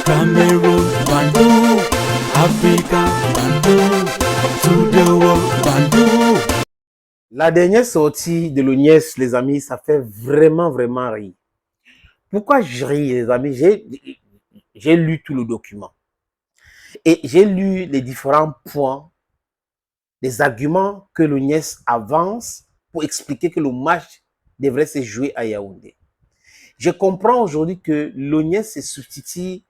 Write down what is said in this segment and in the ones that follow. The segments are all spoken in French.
Cameroon, Bandung, Africa, Bandung, to the world, Bandung. La dernière sortie de l'Ognès, les amis, ça fait vraiment rire. Pourquoi je ris, les amis? J'ai lu tout le document. Et j'ai lu les différents points, les arguments que l'Ognès avance pour expliquer que le match devrait se jouer à Yaoundé. Je comprends aujourd'hui que l'Ognès se substitue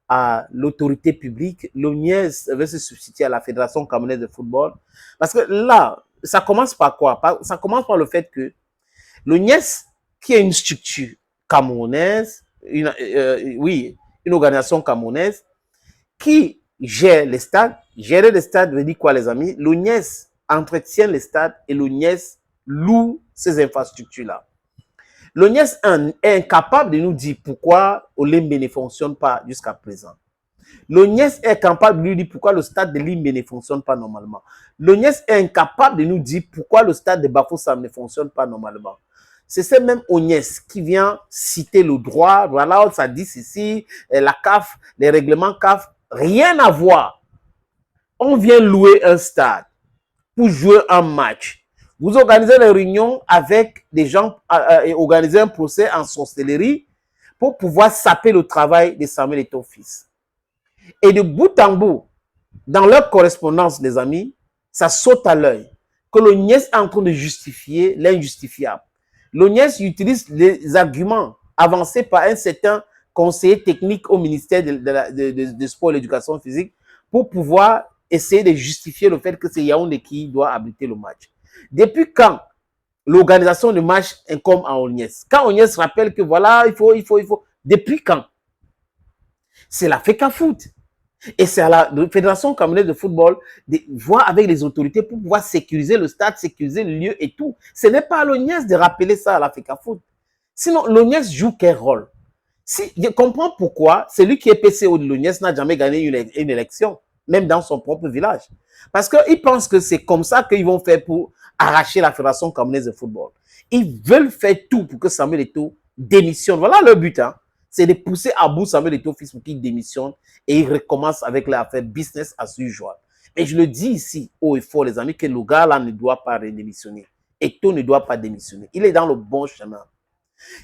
à l'autorité publique, l'Ognès veut se substituer à la Fédération camerounaise de football. Parce que là, ça commence par quoi? Ça commence par le fait que l'Ognès, qui est une structure camerounaise, une organisation camerounaise, qui gère les stades. Gérer les stades veut dire quoi, les amis? L'Ognès entretient les stades et l'Ognès loue ces infrastructures-là. L'Ognès est incapable de nous dire pourquoi Olembe ne fonctionne pas jusqu'à présent. L'Ognès est incapable de nous dire pourquoi le stade de Limbe ne fonctionne pas normalement. L'Ognès est incapable de nous dire pourquoi le stade de Bafoussam ne fonctionne pas normalement. C'est ce même Ognès qui vient citer le droit. Voilà, ça dit ceci, la CAF, les règlements CAF, rien à voir. On vient louer un stade pour jouer un match. Vous organisez des réunions avec des gens et organisez un procès en sorcellerie pour pouvoir saper le travail de Samuel Eto'o fils. Et de bout en bout, dans leur correspondance, les amis, ça saute à l'œil que l'Ognès est en train de justifier l'injustifiable. L'Ognès utilise les arguments avancés par un certain conseiller technique au ministère de Sport et l'Éducation physique pour pouvoir essayer de justifier le fait que c'est Yaoundé qui doit abriter le match. Depuis quand l'organisation du match incombe à Ognès? Quand Ognès rappelle que voilà, il faut. Depuis quand? C'est la FECAFOOT. Et c'est à la Fédération camerounaise de football de voir avec les autorités pour pouvoir sécuriser le stade, sécuriser le lieu et tout. Ce n'est pas à l'Ognès de rappeler ça à la FECAFOOT. Sinon, l'Ognès joue quel rôle? Si, je comprends pourquoi celui qui est PCO de l'Ognès n'a jamais gagné une élection, même dans son propre village. Parce qu'ils pensent que c'est comme ça qu'ils vont faire pour arracher la Fédération camerounaise de football. Ils veulent faire tout pour que Samuel Eto'o démissionne. Voilà leur but, hein. C'est de pousser à bout Samuel Eto'o fils pour qu'il démissionne et il recommence avec l'affaire business as usual. Et je le dis ici, haut et fort, les amis, que le gars là ne doit pas démissionner. Eto'o ne doit pas démissionner. Il est dans le bon chemin.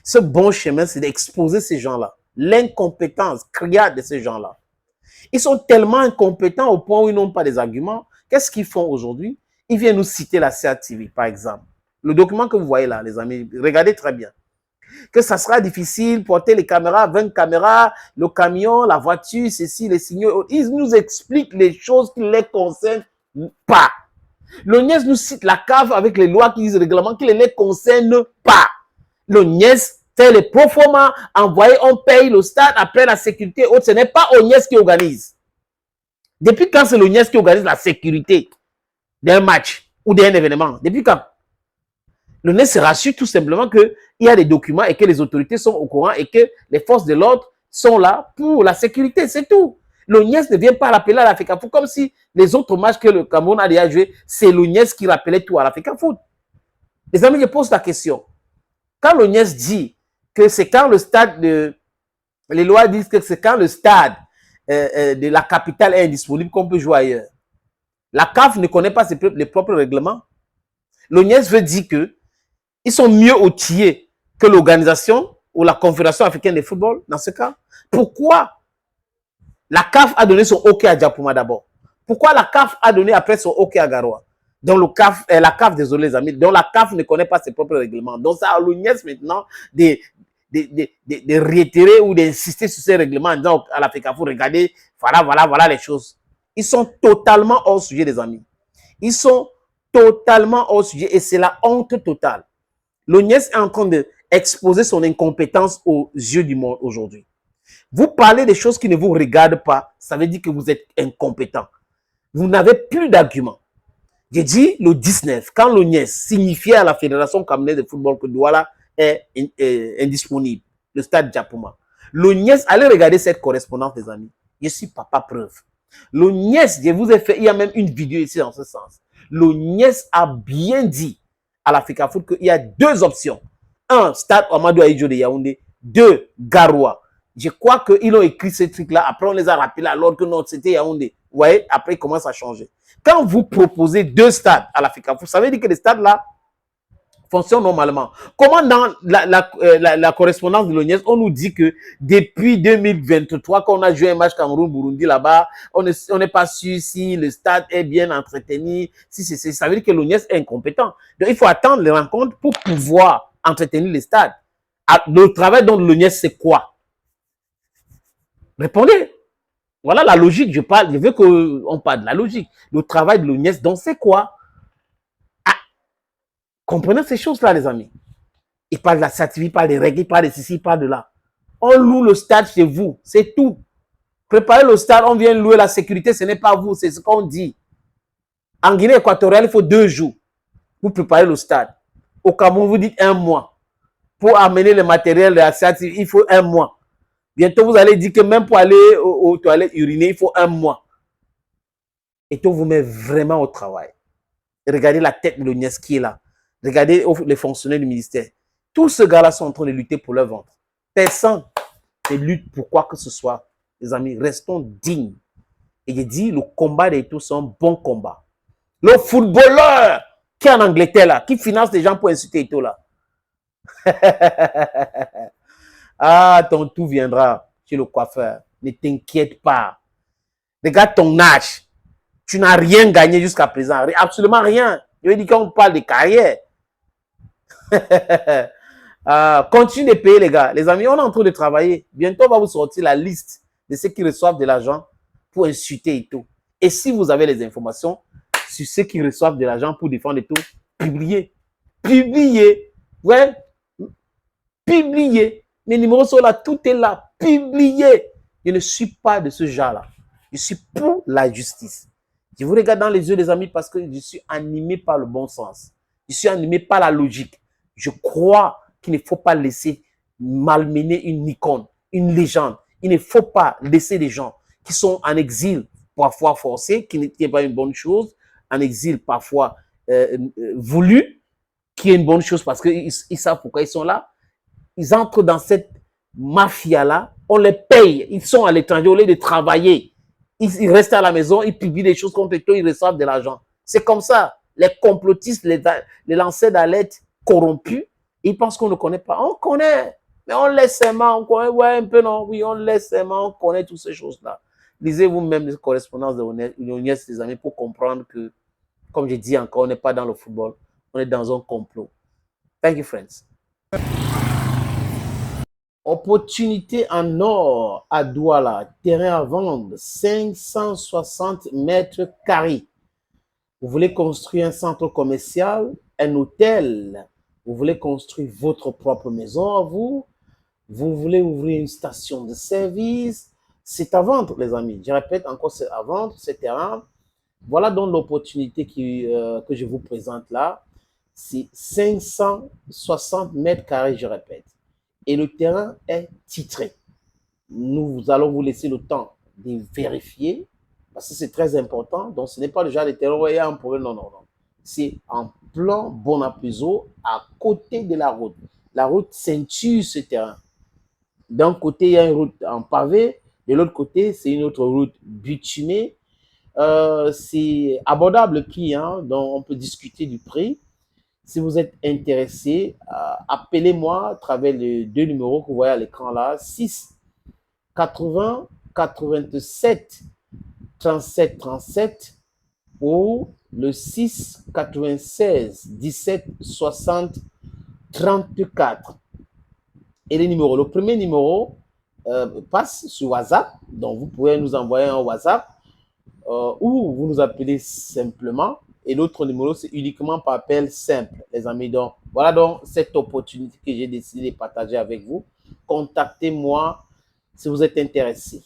Ce bon chemin, c'est d'exposer ces gens-là. L'incompétence criarde de ces gens-là. Ils sont tellement incompétents au point où ils n'ont pas des arguments. Qu'est-ce qu'ils font aujourd'hui? Ils viennent nous citer la CATV, par exemple. Le document que vous voyez là, les amis, regardez très bien. Que ça sera difficile, porter les caméras, 20 caméras, le camion, la voiture, ceci, les signaux. Ils nous expliquent les choses qui les concernent pas. L'Ognès nous cite la CAF avec les lois qui disent règlements qui ne les concernent pas. L'Ognès fait les proforma, envoyer, on paye le stade, après la sécurité, autre. Ce n'est pas Ognès qui organise. Depuis quand c'est l'Ognès qui organise la sécurité d'un match ou d'un événement? Depuis quand? L'Ognès se rassure tout simplement qu'il y a des documents et que les autorités sont au courant et que les forces de l'ordre sont là pour la sécurité, c'est tout. L'Ognès ne vient pas rappeler à la FECAFOOT comme si les autres matchs que le Cameroun a déjà joué, c'est l'Ognès qui rappelait tout à la FECAFOOT. Les amis, je pose la question. Quand l'Ognès dit que c'est quand le stade les lois disent que c'est quand le stade de la capitale est indisponible qu'on peut jouer ailleurs. La CAF ne connaît pas les propres règlements. L'Ognès veut dire que ils sont mieux outillés que l'organisation ou la Confédération africaine de football dans ce cas. Pourquoi la CAF a donné son OK à Diapouma d'abord? Pourquoi la CAF a donné après son OK à Garoua? Donc la CAF, désolé les amis, donc la CAF ne connaît pas ses propres règlements. Donc c'est à l'Ognès maintenant de réitérer ou d'insister sur ces règlements en disant à la FECAFOOT, regardez, voilà les choses. Ils sont totalement hors sujet, les amis. Ils sont totalement hors sujet et c'est la honte totale. L'Ognès est en train d'exposer son incompétence aux yeux du monde aujourd'hui. Vous parlez des choses qui ne vous regardent pas, ça veut dire que vous êtes incompétent. Vous n'avez plus d'arguments. J'ai dit le 19, quand l'Ognès signifiait à la Fédération camerounaise de football que Douala est indisponible, le stade Diapouma. L'Ognès, allez regarder cette correspondance, les amis. Je suis papa preuve. L'Ognès, je vous ai fait, il y a même une vidéo ici dans ce sens. L'Ognès a bien dit à la FECAFOOT qu'il y a deux options. Un, stade Amadou Ahidjo de Yaoundé. Deux, Garoua. Je crois qu'ils ont écrit ces trucs-là. Après, on les a rappelés alors que non, c'était Yaoundé. Vous voyez, après, il commence à changer. Quand vous proposez 2 stades à l'Afrique, vous savez dire que les stades-là fonctionnent normalement. Comment dans la correspondance de l'ONIES, on nous dit que depuis 2023, quand on a joué un match Cameroun-Burundi là-bas, on n'est pas sûr si le stade est bien entretenu, si ça veut dire que l'ONIES est incompétent. Donc, il faut attendre les rencontres pour pouvoir entretenir les stades. Le travail de l'ONIES, c'est quoi? Répondez. Voilà la logique, je parle, je veux qu'on parle de la logique. Le travail de l'ONIES, donc c'est quoi? Comprenez ces choses-là, les amis. Il parle de la certification, il parle des règles, il parle de ceci, il parle de là. On loue le stade chez vous, c'est tout. Préparez le stade, on vient louer la sécurité, ce n'est pas vous, c'est ce qu'on dit. En Guinée équatoriale, il faut 2 jours pour préparer le stade. Au Cameroun, vous dites 1 mois. Pour amener le matériel de la certification, il faut 1 mois. Bientôt, vous allez dire que même pour aller aux toilettes uriner, il faut 1 mois. Et tout vous met vraiment au travail. Et regardez la tête de l'ONIES qui est là. Regardez les fonctionnaires du ministère. Tous ces gars-là sont en train de lutter pour leur ventre. Personne ne lutte pour quoi que ce soit. Les amis, restons dignes. Et je dis, le combat des tous, c'est un bon combat. Le footballeur qui est en Angleterre là, qui finance des gens pour insulter Eto là. Ah, ton tout viendra chez le coiffeur. Ne t'inquiète pas. Regarde ton âge. Tu n'as rien gagné jusqu'à présent. Absolument rien. Je veux dire qu'on parle de carrière. Continue de payer les gars. Les amis, on est en train de travailler. Bientôt, on va vous sortir la liste de ceux qui reçoivent de l'argent pour insulter et tout. Et si vous avez les informations sur ceux qui reçoivent de l'argent pour défendre et tout, publiez. Publiez. Ouais. Publiez. Mes numéros sont là. Tout est là. Publiez. Je ne suis pas de ce genre-là. Je suis pour la justice. Je vous regarde dans les yeux, les amis, parce que je suis animé par le bon sens. Je suis animé par la logique. Je crois qu'il ne faut pas laisser malmener une icône, une légende. Il ne faut pas laisser des gens qui sont en exil, parfois forcés, qui n'est pas une bonne chose, en exil parfois voulu, qui est une bonne chose parce qu'ils savent pourquoi ils sont là. Ils entrent dans cette mafia-là, on les paye, ils sont à l'étranger au lieu de travailler. Ils restent à la maison, ils publient des choses contre eux, ils reçoivent de l'argent. C'est comme ça. Les complotistes, les lanceurs d'alerte corrompus, ils pensent qu'on ne connaît pas. On connaît, mais on laisse seulement, on connaît, ouais, un peu non, oui, on laisse seulement, on connaît toutes ces choses-là. Lisez vous-même les correspondances de l'ONIES, les amis, pour comprendre que, comme je dis encore, on n'est pas dans le football, on est dans un complot. Thank you, friends. Opportunité en or à Douala, terrain à vendre, 560 mètres carrés. Vous voulez construire un centre commercial, un hôtel, vous voulez construire votre propre maison à vous, vous voulez ouvrir une station de service, c'est à vendre, les amis. Je répète encore, c'est à vendre, ce terrain. Voilà donc l'opportunité que je vous présente là. C'est 560 mètres carrés, je répète. Et le terrain est titré. Nous allons vous laisser le temps de vérifier, parce que c'est très important. Donc, ce n'est pas le genre de terrain où il y a un problème. Non, non, non. C'est en plan Bonapuzo, à côté de la route. La route ceinture ce terrain. D'un côté, il y a une route en pavé. De l'autre côté, c'est une autre route bitumée. C'est abordable le prix, hein, donc on peut discuter du prix. Si vous êtes intéressé, appelez-moi à travers les 2 numéros que vous voyez à l'écran là, 6 80 87 37 37 ou le 6 96 17 60 34. Et les numéros, le premier numéro passe sur WhatsApp, donc vous pouvez nous envoyer un WhatsApp ou vous nous appelez simplement. Et l'autre numéro, c'est uniquement par appel simple, les amis. Donc, voilà donc cette opportunité que j'ai décidé de partager avec vous. Contactez-moi si vous êtes intéressé.